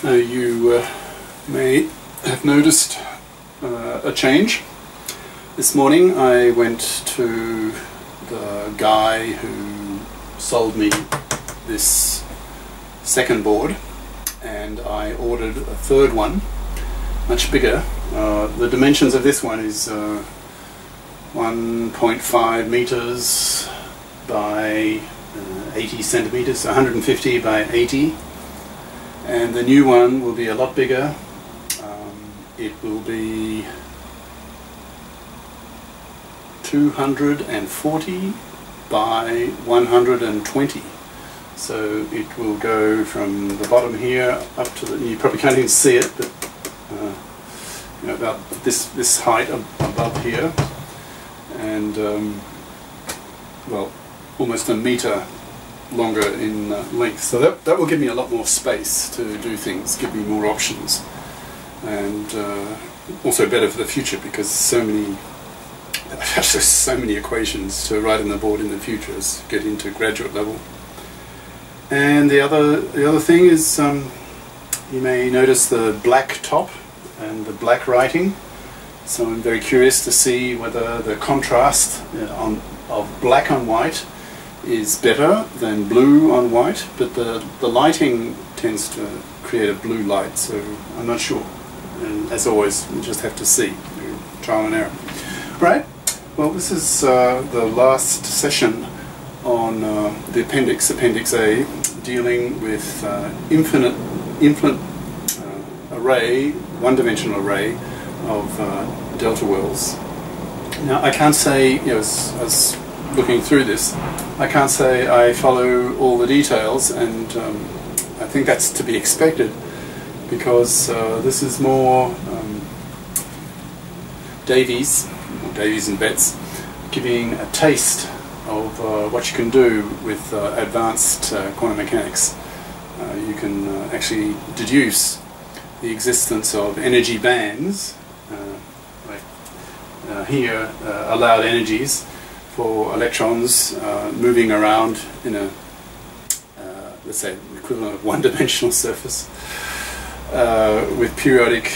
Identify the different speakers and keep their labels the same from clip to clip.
Speaker 1: Now you may have noticed a change. This morning I went to the guy who sold me this second board and I ordered a third one, much bigger. The dimensions of this one is 1.5 meters by 80 centimeters, 150 by 80, and the new one will be a lot bigger. It will be 240 by 120. So it will go from the bottom here up to the, you probably can't even see it, but you know, about this height above here, and well, almost a meter longer in length. So that will give me a lot more space to do things, give me more options, and also better for the future, because so many equations to write on the board in the future as get into graduate level. And the other thing is, you may notice the black top and the black writing. So I'm very curious to see whether the contrast of black on white is better than blue on white, but the lighting tends to create a blue light, so I'm not sure. And as always, you just have to see, trial and error. Right. Well, this is the last session on the Appendix A, dealing with infinite array, one-dimensional array of delta wells. Now, I can't say, you know, as looking through this, I can't say I follow all the details, and I think that's to be expected, because this is more Davies and Betts giving a taste of what you can do with advanced quantum mechanics. You can actually deduce the existence of energy bands, like here allowed energies for electrons moving around in a, let's say, equivalent of one-dimensional surface with periodic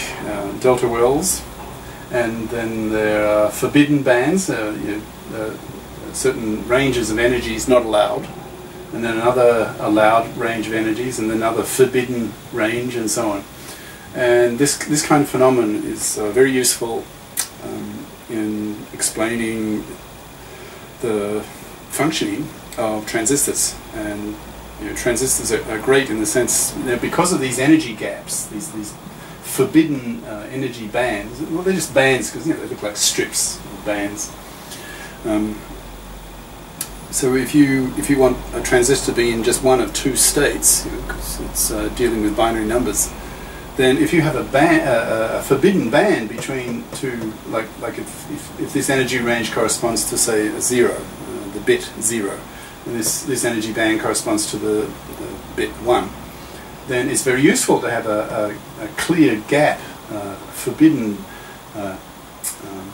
Speaker 1: delta wells. And then there are forbidden bands, certain ranges of energies not allowed, and then another allowed range of energies, and then another forbidden range, and so on. And this kind of phenomenon is very useful in explaining the functioning of transistors. And you know, transistors are great in the sense that because of these energy gaps, these forbidden energy bands. Well, they're just bands because, you know, they look like strips of bands. So if you want a transistor to be in just one of two states, you know, because it's dealing with binary numbers, then if you have a forbidden band between two, like if this energy range corresponds to, say, a 0, the bit 0, and this energy band corresponds to the bit 1, then it's very useful to have a clear gap, forbidden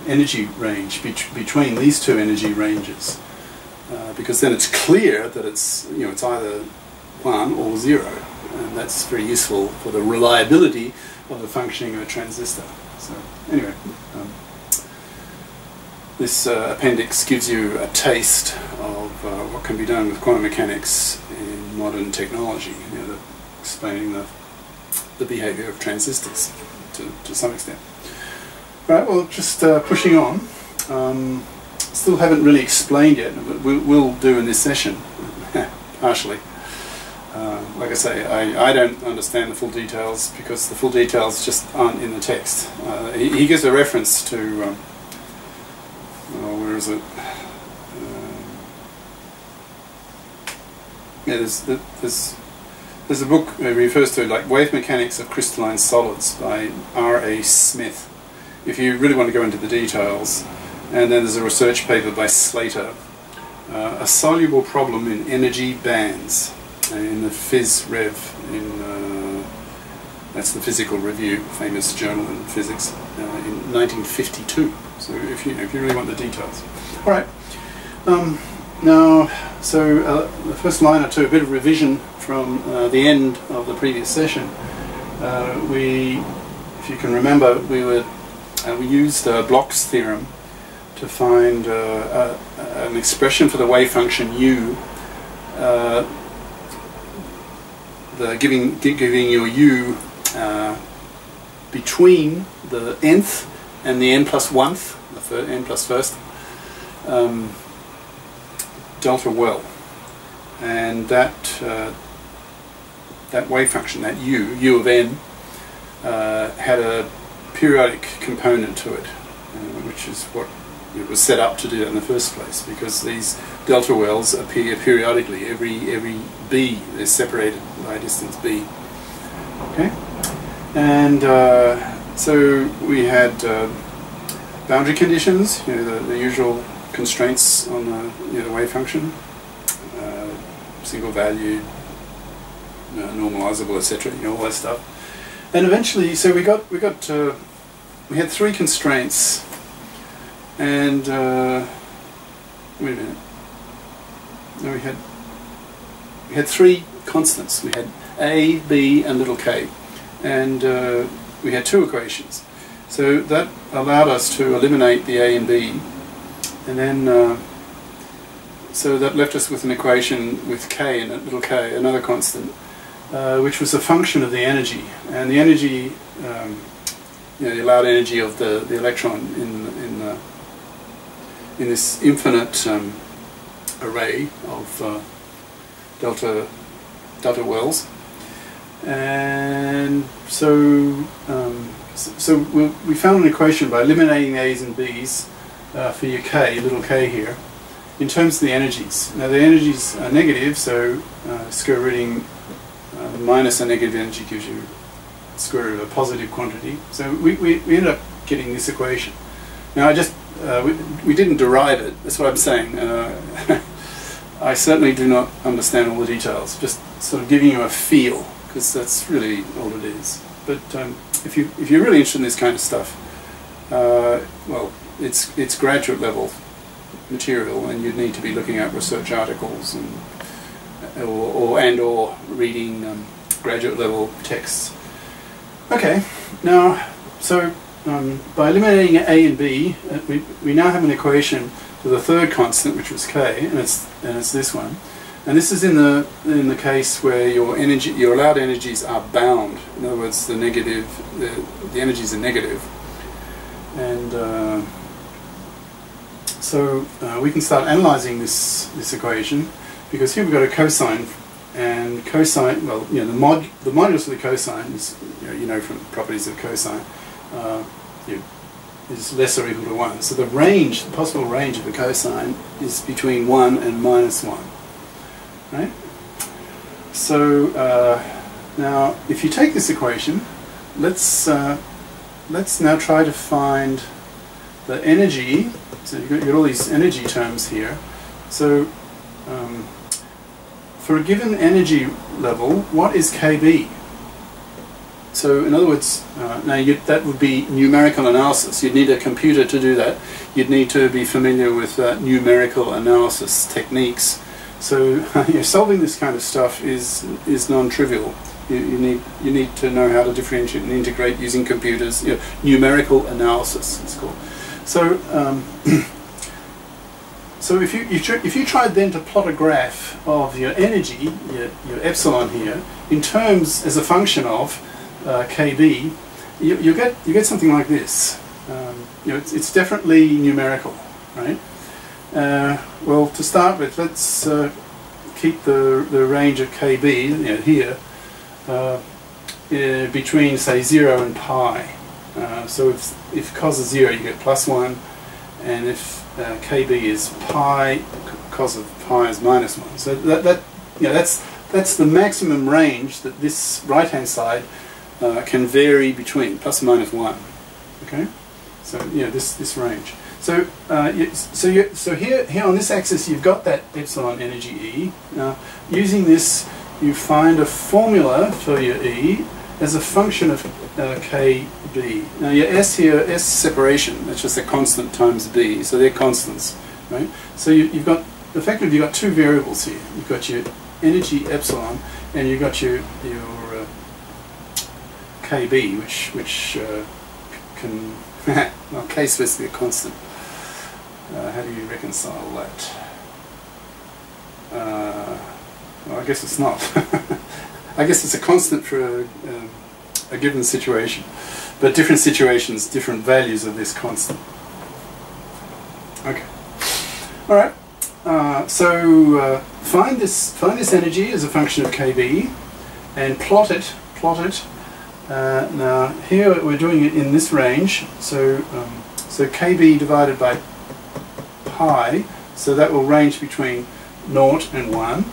Speaker 1: energy range between these two energy ranges, because then it's clear that it's, you know, it's either 1 or 0, and that's very useful for the reliability of the functioning of a transistor. So anyway, this appendix gives you a taste of what can be done with quantum mechanics in modern technology. You know, explaining the behavior of transistors to some extent. Right, well, just pushing on. Still haven't really explained yet, but we'll do in this session, partially. Like I say, I don't understand the full details because the full details just aren't in the text. He gives a reference to, where is it? Yeah, there's a book that refers to, like, Wave Mechanics of Crystalline Solids by R.A. Smith, if you really want to go into the details. And then there's a research paper by Slater, A Soluble Problem in Energy Bands, in the Phys Rev, that's the Physical Review, famous journal in physics, in 1952. So if you really want the details. All right. Now, so the first line or two, a bit of revision from the end of the previous session, if you can remember, we used Bloch's theorem to find an expression for the wave function u, giving your u between the nth and the n plus 1th, the n plus 1st delta well, and that wave function, that u of n, had a periodic component to it, which is what it was set up to do in the first place, because these delta wells appear periodically. Every b is separated by a distance b. Okay, and so we had boundary conditions, the usual constraints on the wave function, single valued, normalizable, etc. All that stuff. And eventually, so we had three constraints, and wait a minute. No, we had three constants. We had a, b, and little k, and we had two equations. So that allowed us to eliminate the a and b, and then so that left us with an equation with k and little k, another constant, which was a function of the energy, and the energy, the allowed energy of the electron in this infinite array of delta wells. And so we found an equation by eliminating the a's and b's for your k, little k here, in terms of the energies. Now the energies are negative, so square rooting minus a negative energy gives you square root of a positive quantity. So we ended up getting this equation. Now we didn't derive it, that's what I'm saying. I certainly do not understand all the details, just sort of giving you a feel, because that's really all it is. But if you're really interested in this kind of stuff, well, it's graduate level material, and you'd need to be looking at research articles or reading graduate level texts. Okay, now so by eliminating a and b, we now have an equation for the third constant, which was k, and it's this one. And this is in the case where your allowed energies are bound. In other words, the energies are negative, and so we can start analyzing this equation, because here we've got a cosine, and cosine, well, the modulus of the cosine is, from properties of cosine, is less or equal to 1. So the possible range of the cosine is between 1 and minus 1. Right? So now, if you take this equation, let's now try to find the energy. So you've got all these energy terms here. So for a given energy level, what is KB? So in other words, that would be numerical analysis. You'd need a computer to do that. You'd need to be familiar with numerical analysis techniques. So solving this kind of stuff is non-trivial. You need to know how to differentiate and integrate using computers. Numerical analysis, it's called. So so if you tried then to plot a graph of your energy, your epsilon here, in terms as a function of KB, you get something like this. It's definitely numerical, right? Well, to start with, let's keep the range of KB here between, say, 0 and pi. So if cos is 0, you get +1, and if KB is pi, cos of pi is -1. So that's the maximum range that this right-hand side can vary between, plus or minus 1. Okay, so this range. So so here on this axis you've got that epsilon energy E. Now using this, you find a formula for your E as a function of KB. Now your S here, S separation, that's just a constant times B, so they're constants, right? So you've got, effectively you've got two variables here. You've got your energy epsilon, and you've got your KB, which can well, K is supposed to be a constant. How do you reconcile that? Well, I guess it's not. I guess it's a constant for a given situation, but different situations, different values of this constant. Okay. All right. So find this energy as a function of KB, and plot it. Now here we're doing it in this range. So so KB divided by pi. So that will range between 0 and 1.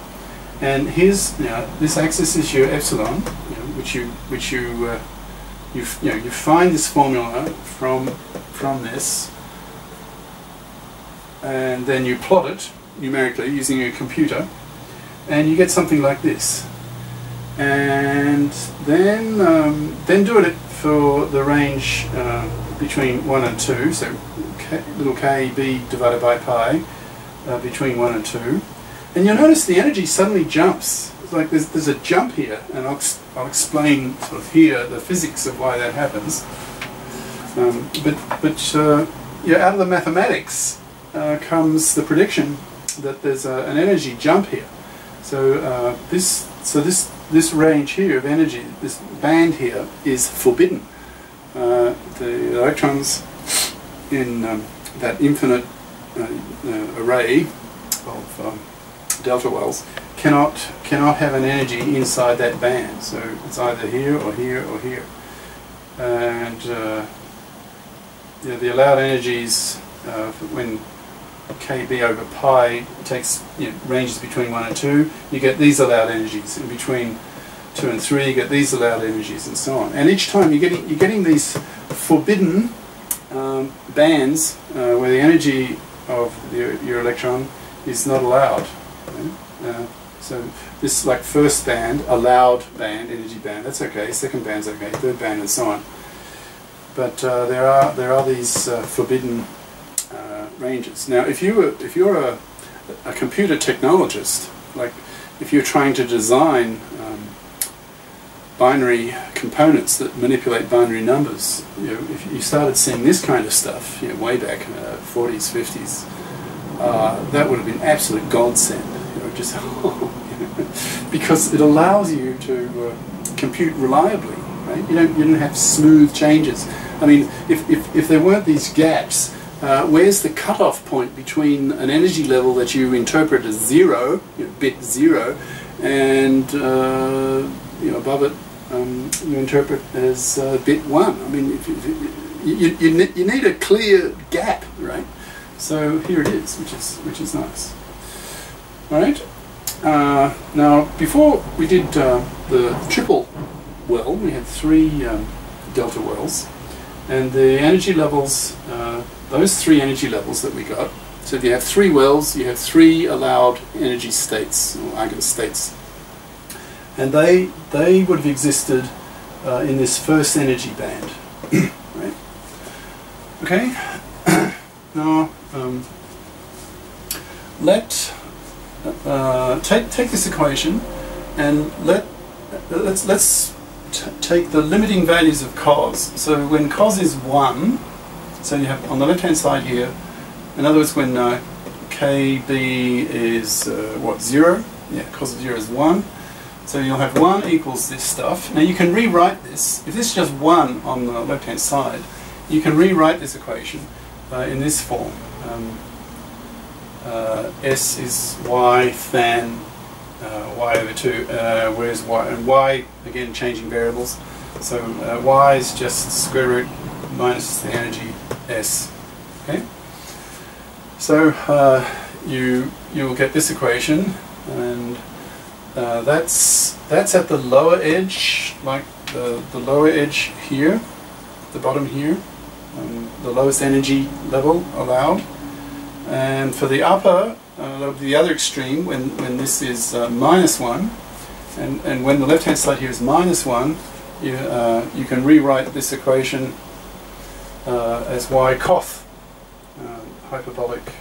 Speaker 1: And here's this axis is your epsilon, which you find this formula from this, and then you plot it numerically using a computer, and you get something like this. And then do it for the range between 1 and 2. So little kb divided by pi between 1 and 2. And you'll notice the energy suddenly jumps. It's like there's a jump here, and I'll explain sort of here the physics of why that happens. But out of the mathematics comes the prediction that there's an energy jump here. So this range here of energy, this band here, is forbidden. The electrons in that infinite array of delta wells cannot have an energy inside that band. So it's either here or here or here. And the allowed energies when KB over pi takes ranges between 1 and 2, you get these allowed energies. In between 2 and 3, you get these allowed energies, and so on. And each time you're getting these forbidden bands where the energy of your electron is not allowed. So this like first band, allowed band, energy band, that's okay. Second band's okay. Third band, and so on. But there are these forbidden ranges. Now, if you're a computer technologist, like if you're trying to design binary components that manipulate binary numbers, if you started seeing this kind of stuff, way back 40s, 50s, that would have been absolute godsend. Just because it allows you to compute reliably, right? You don't have smooth changes. I mean, if there weren't these gaps, where's the cutoff point between an energy level that you interpret as 0, bit 0, and above it you interpret as bit 1? I mean, you need a clear gap, right? So here it is, which is nice. All right. Now, before we did the triple well, we had 3 delta wells, and the energy levels, those 3 energy levels that we got. So if you have 3 wells, you have 3 allowed energy states or eigenstates, and they would have existed in this first energy band, right? Okay. Now, take this equation, and let's take the limiting values of cos. So when cos is 1, so you have on the left hand side here, in other words, when KB is what, 0? Yeah, cos of 0 is 1. So you'll have 1 equals this stuff. Now you can rewrite this. If this is just 1 on the left hand side, you can rewrite this equation in this form. S is y than y over 2, whereas y, and y, again, changing variables. So y is just square root minus the energy S. Okay. So you will get this equation, and that's at the lower edge, like the lower edge here, the bottom here, the lowest energy level allowed. And for the upper, the other extreme, when this is minus 1, and when the left-hand side here is minus 1, you can rewrite this equation as y coth, hyperbolic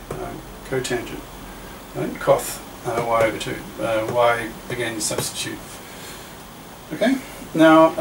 Speaker 1: cotangent, right? Coth y over 2. Y, again, substitute. Okay? Now,